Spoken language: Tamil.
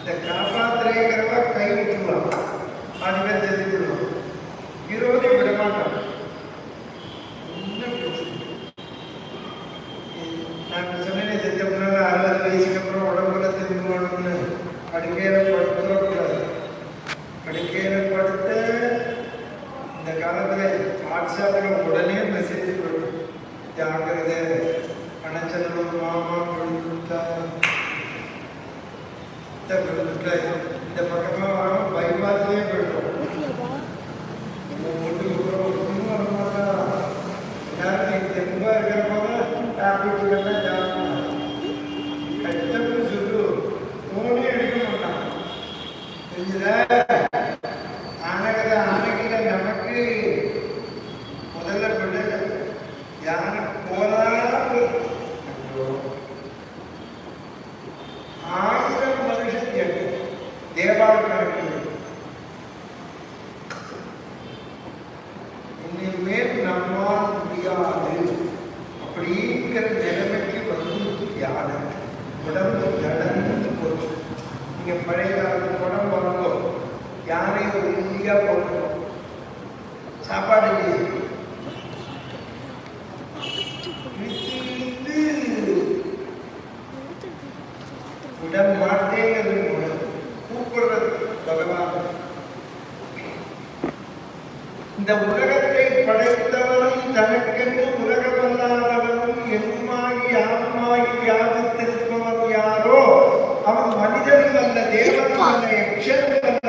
இந்த காப்பாத்திரைங்கிறவ கை விட்டுருவான், அது பேர் தெரிஞ்சுக்கணும். விரோதி விடமாட்டான். நான் சொன்னேன், செஞ்ச முன்னால 60 வயசுக்கு அப்புறம் உடம்புல திரும்பணும்னு படுக்கையில படுத்துறக்கூடாது. படுக்கையில படுத்து இந்த காலத்துல வாட்ஸ்அப்ல உடனே மெசேஜ் போடும், ஜாக்கிரதை பணச்செலவு மாமா கொடுத்துட்டா இந்த பக்கமா வரும், பைபாஸ்லயே போயிடும். ஒன்றும் வரமாட்டா. எல்லாரும் தெம்பா இருக்கிறப்ப டாபிக் கஷ்டப்பட்டு சொல்லு, போனே எடுக்க மாட்டான். தெரிஞ்சுதா? ஆனகிட்ட நமக்கு முதல்ல விட யானை போராது 1000 மனுஷன் கேட்கும் தேவால் கணக்கு. இனிமேல் நம்மால் முடியாது அப்படிங்கிற நிலைமைக்கு வந்து யானை உடம்பு நடந்து போச்சு. நீங்க பழைய காலத்து உடம்பு வரணும், யானை ஒரு இந்தியா போகணும், சாப்பாடு உடல் மாட்டேங்கிறது கூப்பிடுறது பகவான். இந்த உலகத்தை படைத்தவனும் தனக்கென்று உலகமல்லாதவனும் எங்குமாகி யாருமாகி வியாபித்திருப்பவன் யாரோ அவன் மனிதனும் அல்ல, தேவனும் அல்ல, யக்ஷனும் அல்ல,